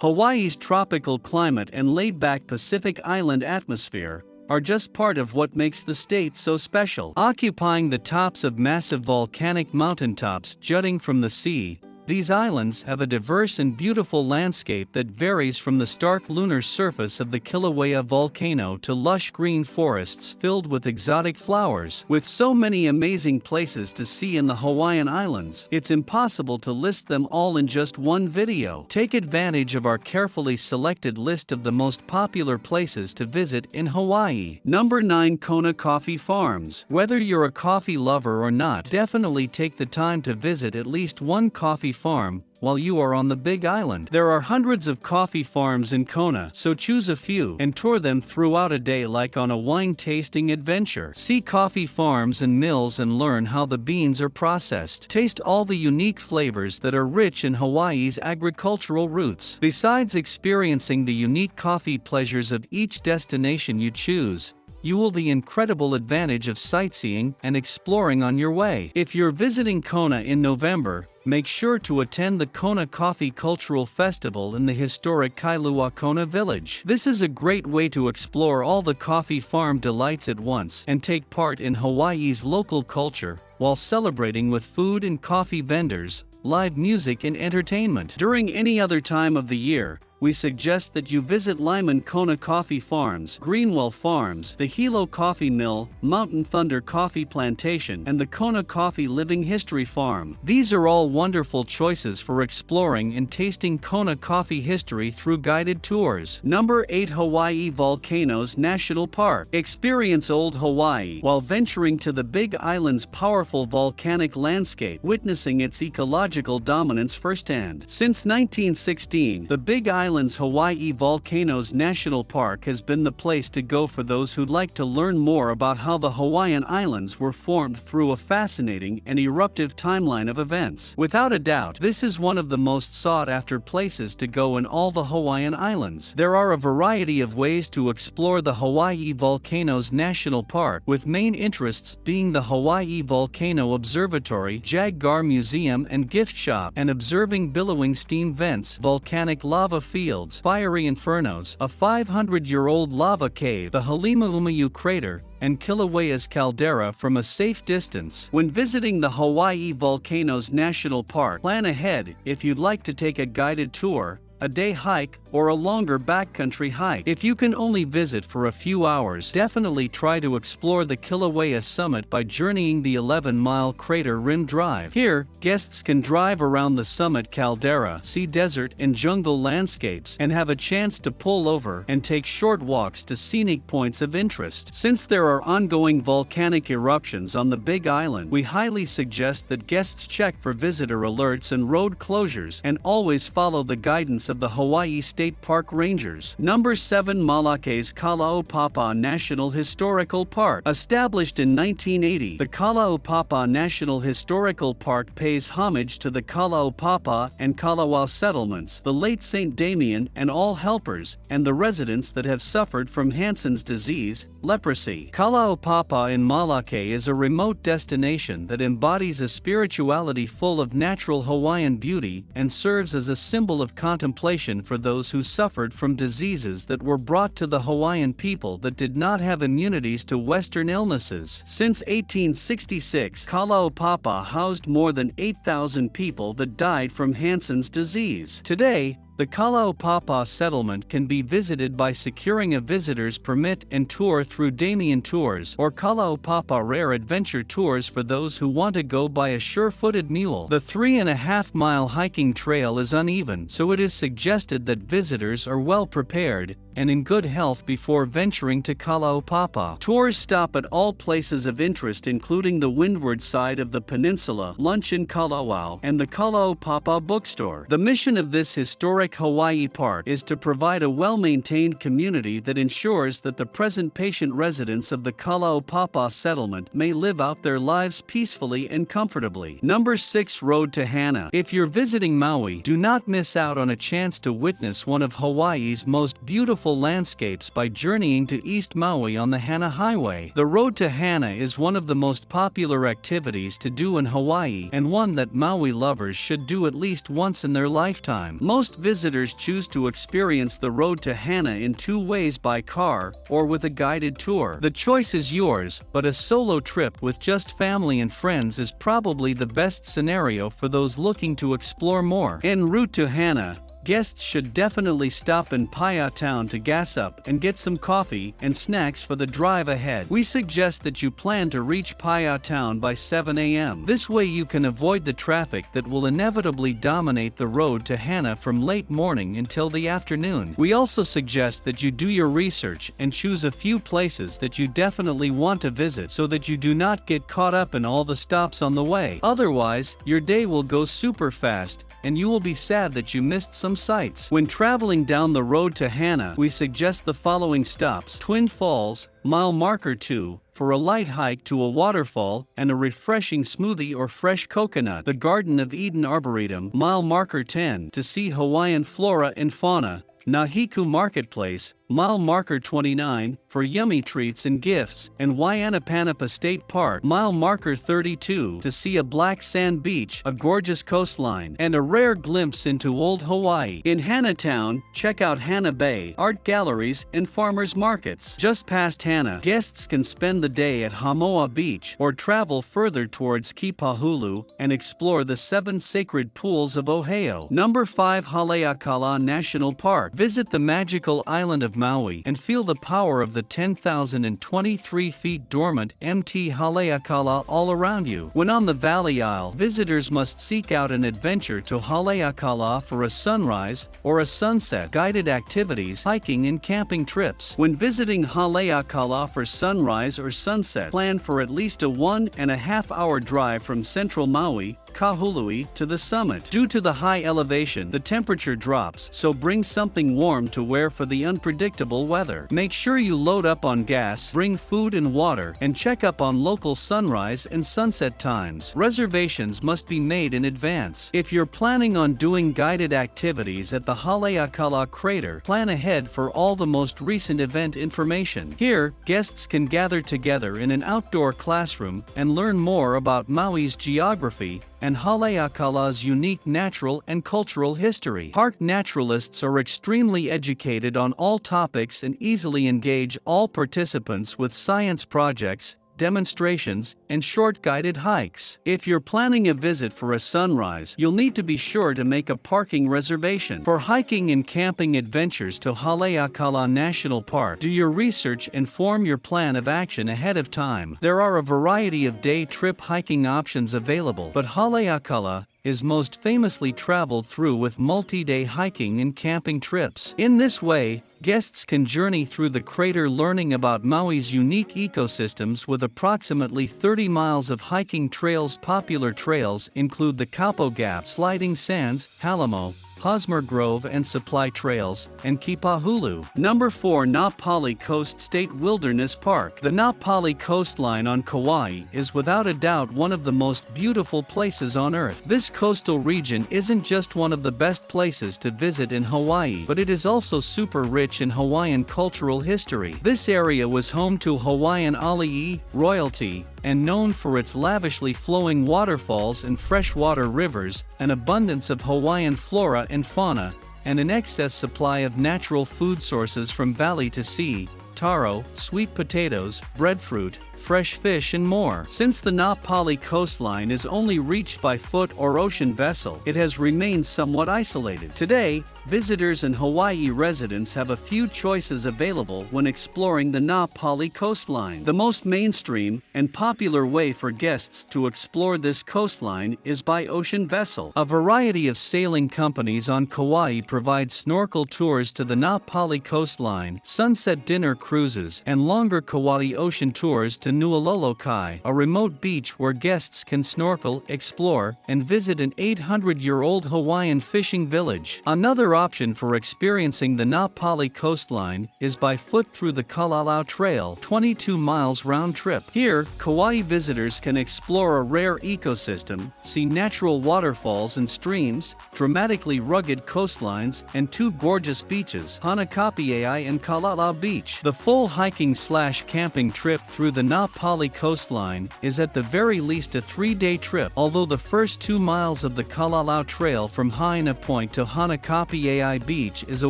Hawaii's tropical climate and laid-back Pacific Island atmosphere are just part of what makes the state so special. Occupying the tops of massive volcanic mountaintops jutting from the sea, these islands have a diverse and beautiful landscape that varies from the stark lunar surface of the Kilauea volcano to lush green forests filled with exotic flowers. With so many amazing places to see in the Hawaiian Islands, it's impossible to list them all in just one video. Take advantage of our carefully selected list of the most popular places to visit in Hawaii. Number 9. KONA Coffee Farms. Whether you're a coffee lover or not, definitely take the time to visit at least one coffee farm while you are on the Big Island. There are hundreds of coffee farms in Kona, so choose a few and tour them throughout a day like on a wine tasting adventure. See coffee farms and mills and learn how the beans are processed. Taste all the unique flavors that are rich in Hawaii's agricultural roots. Besides experiencing the unique coffee pleasures of each destination you choose, you will the incredible advantage of sightseeing and exploring on your way. If you're visiting Kona in November, make sure to attend the KONA Coffee Cultural Festival in the historic Kailua Kona village. This is a great way to explore all the coffee farm delights at once and take part in Hawaii's local culture while celebrating with food and coffee vendors, live music and entertainment. During any other time of the year, we suggest that you visit Lyman KONA Coffee Farms, Greenwell Farms, the Hilo Coffee Mill, Mountain Thunder Coffee Plantation, and the KONA Coffee Living History Farm. These are all wonderful choices for exploring and tasting Kona coffee history through guided tours. Number 8. Hawaii Volcanoes National Park. Experience old Hawaii while venturing to the Big Island's powerful volcanic landscape, witnessing its ecological dominance firsthand. Since 1916, the Big Island's Hawaii Volcanoes National Park has been the place to go for those who'd like to learn more about how the Hawaiian Islands were formed through a fascinating and eruptive timeline of events. Without a doubt, this is one of the most sought-after places to go in all the Hawaiian Islands. There are a variety of ways to explore the Hawaii Volcanoes National Park, with main interests being the Hawaii Volcano Observatory, Jaguar Museum and Gift Shop, and observing billowing steam vents, volcanic lava fields, fiery infernos, a 500-year-old lava cave, the Halemaumau crater, and Kilauea's caldera from a safe distance. When visiting the Hawaii Volcanoes National Park, plan ahead if you'd like to take a guided tour, a day hike, or a longer backcountry hike. If you can only visit for a few hours, definitely try to explore the Kilauea summit by journeying the 11-mile Crater Rim Drive. Here, guests can drive around the summit caldera, see desert and jungle landscapes, and have a chance to pull over and take short walks to scenic points of interest. Since there are ongoing volcanic eruptions on the Big Island, we highly suggest that guests check for visitor alerts and road closures, and always follow the guidance of the Hawaii State Park Rangers. Number 7. Moloka's KALAUPAPA National Historical Park. Established in 1980, the KALAUPAPA National Historical Park pays homage to the Kalaupapa and Kalawao settlements, the late St. Damien and all helpers, and the residents that have suffered from Hansen's disease, leprosy. Kalaupapa in Molokai is a remote destination that embodies a spirituality full of natural Hawaiian beauty and serves as a symbol of contemplation for those who suffered from diseases that were brought to the Hawaiian people that did not have immunities to Western illnesses. Since 1866, Kalaupapa housed more than 8,000 people that died from Hansen's disease. Today, the Kalaupapa settlement can be visited by securing a visitor's permit and tour through Damien Tours or Kalaupapa Rare Adventure Tours for those who want to go by a sure-footed mule. The 3.5-mile hiking trail is uneven, so it is suggested that visitors are well prepared and in good health before venturing to Kalaupapa. Tours stop at all places of interest including the windward side of the peninsula, lunch in Kalawao, and the Kalaupapa bookstore. The mission of this historic Hawaii Park is to provide a well-maintained community that ensures that the present patient residents of the Kalaupapa settlement may live out their lives peacefully and comfortably. Number 6. Road to Hana. If you're visiting Maui, do not miss out on a chance to witness one of Hawaii's most beautiful beautiful landscapes by journeying to East Maui on the Hana Highway. The road to Hana is one of the most popular activities to do in Hawaii and one that Maui lovers should do at least once in their lifetime. Most visitors choose to experience the road to Hana in two ways: by car or with a guided tour. The choice is yours, but a solo trip with just family and friends is probably the best scenario for those looking to explore more. En route to Hana, guests should definitely stop in Paia Town to gas up and get some coffee and snacks for the drive ahead. We suggest that you plan to reach Paia Town by 7 a.m. This way you can avoid the traffic that will inevitably dominate the road to Hana from late morning until the afternoon. We also suggest that you do your research and choose a few places that you definitely want to visit so that you do not get caught up in all the stops on the way. Otherwise, your day will go super fast and you will be sad that you missed some sights. When traveling down the road to Hana, we suggest the following stops: Twin Falls, mile marker 2, for a light hike to a waterfall and a refreshing smoothie or fresh coconut. The Garden of Eden Arboretum, mile marker 10, to see Hawaiian flora and fauna. Nahiku Marketplace, mile marker 29, for yummy treats and gifts, and Waihanapanapa State Park, mile marker 32, to see a black sand beach, a gorgeous coastline, and a rare glimpse into old Hawaii. In Hana Town, check out Hana Bay, art galleries, and farmers markets. Just past Hana, guests can spend the day at Hamoa Beach or travel further towards Kipahulu and explore the 7 sacred pools of OAHU. Number 5, HALEAKALA National Park. Visit the magical island of Maui and feel the power of the 10,023 feet dormant Mt. HALEAKALA all around you. When on the Valley Isle, visitors must seek out an adventure to HALEAKALA for a sunrise or a sunset, guided activities, hiking and camping trips. When visiting HALEAKALA for sunrise or sunset, plan for at least a 1.5 hour drive from central Maui, Kahului, to the summit. Due to the high elevation, the temperature drops, so bring something warm to wear for the unpredictable weather. Make sure you load up on gas, bring food and water, and check up on local sunrise and sunset times. Reservations must be made in advance. If you're planning on doing guided activities at the HALEAKALA crater, plan ahead for all the most recent event information. Here, guests can gather together in an outdoor classroom and learn more about Maui's geography and HALEAKALA's unique natural and cultural history. Park naturalists are extremely educated on all topics and easily engage all participants with science projects, demonstrations, and short guided hikes. If you're planning a visit for a sunrise, you'll need to be sure to make a parking reservation. For hiking and camping adventures to HALEAKALA National Park, do your research and form your plan of action ahead of time. There are a variety of day trip hiking options available, but HALEAKALA is most famously traveled through with multi-day hiking and camping trips. In this way, guests can journey through the crater learning about Maui's unique ecosystems with approximately 30 miles of hiking trails. Popular trails include the Kaupo Gap, Sliding Sands, Halamo, Hosmer Grove and Supply Trails, and Kipahulu. Number 4, Na Pali Coast State Wilderness Park. The Na Pali coastline on Kauai is without a doubt one of the most beautiful places on Earth. This coastal region isn't just one of the best places to visit in Hawaii, but it is also super rich in Hawaiian cultural history. This area was home to Hawaiian ali'i, royalty, and known for its lavishly flowing waterfalls and freshwater rivers, an abundance of Hawaiian flora and fauna, and an excess supply of natural food sources from valley to sea: taro, sweet potatoes, breadfruit, fresh fish and more. Since the Na Pali coastline is only reached by foot or ocean vessel, it has remained somewhat isolated. Today, visitors and Hawaii residents have a few choices available when exploring the Na Pali coastline. The most mainstream and popular way for guests to explore this coastline is by ocean vessel. A variety of sailing companies on Kauai provide snorkel tours to the Na Pali coastline, sunset dinner cruises, and longer Kauai ocean tours to to Molokai, a remote beach where guests can snorkel, explore, and visit an 800-year-old Hawaiian fishing village. Another option for experiencing the PALI coastline is by foot through the Kalalau Trail, 22 miles round trip. Here, Kauai visitors can explore a rare ecosystem, see natural waterfalls and streams, dramatically rugged coastlines, and two gorgeous beaches, HAWAI'I and Kalaupapa Beach. The full hiking/camping trip through the PALI coastline is at the very least a 3-day trip, although the first 2 miles of the Kalalau Trail from Haina Point to HAWAI'I Beach is a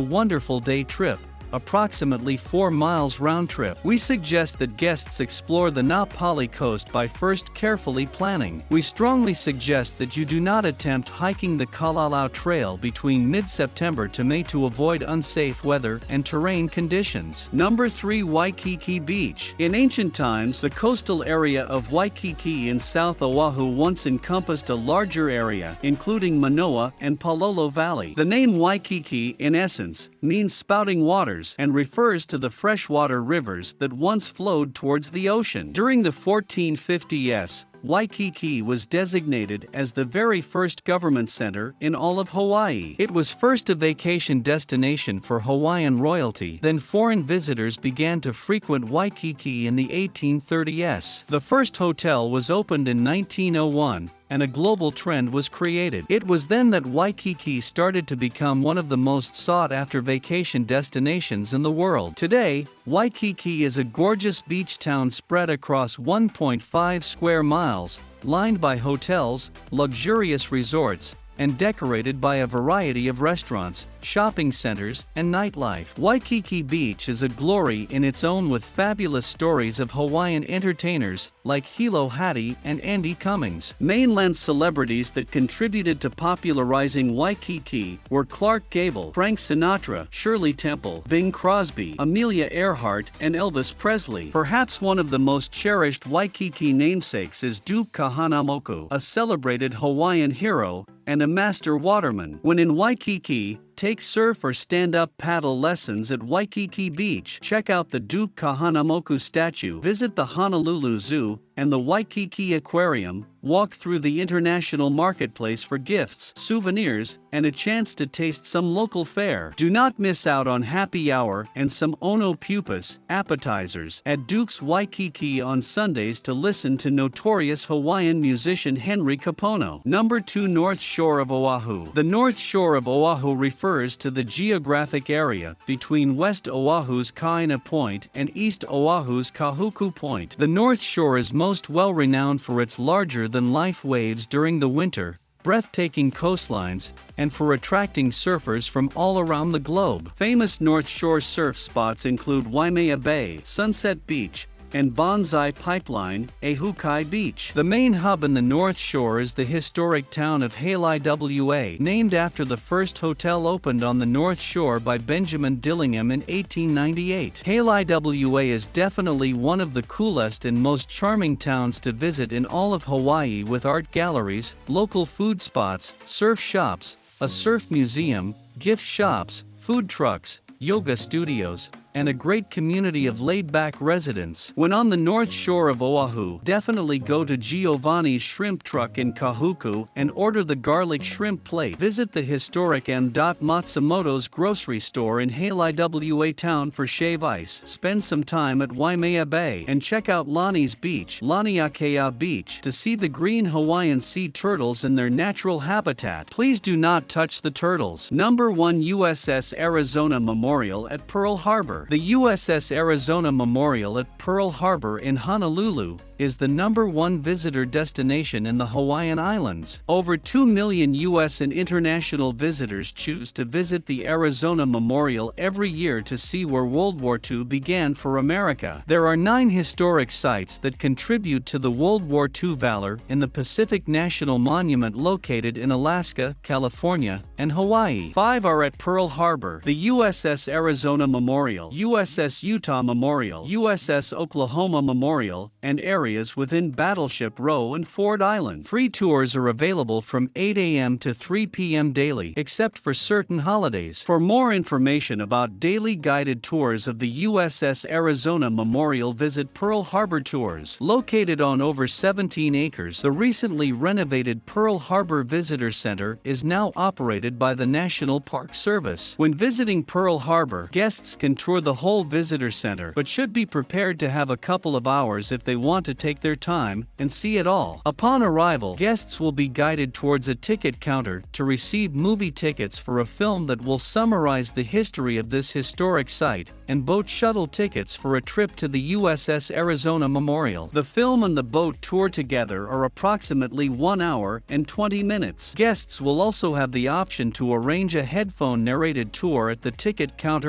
wonderful day trip, approximately 4 miles round trip. We suggest that guests explore the PALI coast by first carefully planning. We strongly suggest that you do not attempt hiking the Kalalau Trail between mid-September to May to avoid unsafe weather and terrain conditions. Number 3. Waikiki Beach. In ancient times, the coastal area of Waikiki in South Oahu once encompassed a larger area, including Manoa and Palolo Valley. The name Waikiki, in essence, means spouting waters and refers to the freshwater rivers that once flowed towards the ocean. During the 1450s, Waikiki was designated as the very first government center in all of Hawaii. It was first a vacation destination for Hawaiian royalty, then foreign visitors began to frequent Waikiki in the 1830s. The first hotel was opened in 1901, and a global trend was created. It was then that Waikiki started to become one of the most sought-after vacation destinations in the world. Today, Waikiki is a gorgeous beach town spread across 1.5 square miles, lined by hotels, luxurious resorts, and decorated by a variety of restaurants, shopping centers, and nightlife. Waikiki Beach is a glory in its own, with fabulous stories of Hawaiian entertainers like Hilo Hattie and Andy Cummings. Mainland celebrities that contributed to popularizing Waikiki were Clark Gable, Frank Sinatra, Shirley Temple, Bing Crosby, Amelia Earhart, and Elvis Presley. Perhaps one of the most cherished Waikiki namesakes is Duke Kahanamoku, a celebrated Hawaiian hero and a master waterman. When in Waikiki, take surf or stand-up paddle lessons at Waikiki Beach. Check out the Duke Kahanamoku statue, visit the Honolulu Zoo and the Waikiki Aquarium, walk through the international marketplace for gifts, souvenirs, and a chance to taste some local fare. Do not miss out on happy hour and some ono pupas, appetizers, at Duke's Waikiki on Sundays to listen to notorious Hawaiian musician Henry Kapono. Number 2. North Shore of Oahu. The North Shore of Oahu refers to the geographic area between West Oahu's Kaina Point and East Oahu's Kahuku Point. The North Shore is most well-renowned for its larger-than-life waves during the winter, breathtaking coastlines, and for attracting surfers from all around the globe. Famous North Shore surf spots include Waimea Bay, Sunset Beach, and Bonsai Pipeline, Ahukai Beach. The main hub in the North Shore is the historic town of HALEAKALA, named after the first hotel opened on the North Shore by Benjamin Dillingham in 1898. HALEAKALA is definitely one of the coolest and most charming towns to visit in all of Hawaii, with art galleries, local food spots, surf shops, a surf museum, gift shops, food trucks, yoga studios, and a great community of laid-back residents. When on the North Shore of Oahu, definitely go to Giovanni's Shrimp Truck in Kahuku and order the garlic shrimp plate. Visit the historic M. Matsumoto's grocery store in HALEAKALA town for shave ice. Spend some time at Waimea Bay and check out Lani's Beach, Laniakea Beach, to see the green Hawaiian sea turtles in their natural habitat. Please do not touch the turtles. Number 1. USS Arizona Memorial at Pearl Harbor. The USS Arizona Memorial at Pearl Harbor in Honolulu is the #1 visitor destination in the Hawaiian Islands. Over 2 million U.S. and international visitors choose to visit the Arizona Memorial every year to see where World War II began for America. There are 9 historic sites that contribute to the World War II valor in the Pacific National Monument located in Alaska, California, and Hawaii. 5 are at Pearl Harbor: the USS Arizona Memorial, USS Utah Memorial, USS Oklahoma Memorial, and Ares areas within Battleship Row and Ford Island. Free tours are available from 8 a.m. to 3 p.m. daily, except for certain holidays. For more information about daily guided tours of the USS Arizona Memorial, visit Pearl Harbor Tours. Located on over 17 acres, the recently renovated Pearl Harbor Visitor Center is now operated by the National Park Service. When visiting Pearl Harbor, guests can tour the whole visitor center, but should be prepared to have a couple of hours if they want to take their time and see it all. Upon arrival, guests will be guided towards a ticket counter to receive movie tickets for a film that will summarize the history of this historic site, and boat shuttle tickets for a trip to the USS Arizona Memorial. The film and the boat tour together are approximately 1 hour and 20 minutes. Guests will also have the option to arrange a headphone-narrated tour at the ticket counter.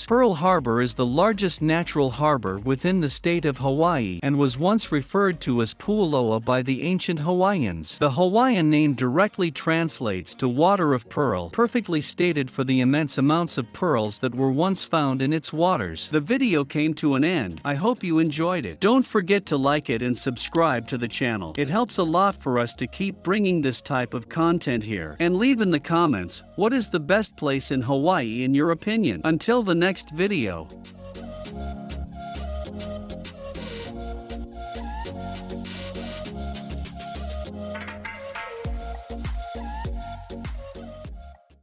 Pearl Harbor is the largest natural harbor within the state of Hawaii and was once referred to as Pu'uloa by the ancient Hawaiians. The Hawaiian name directly translates to water of pearl, perfectly stated for the immense amounts of pearls that were once found in its waters. The video came to an end. I hope you enjoyed it. Don't forget to like it and subscribe to the channel. It helps a lot for us to keep bringing this type of content here. And leave in the comments, what is the best place in Hawaii in your opinion? Until the next video.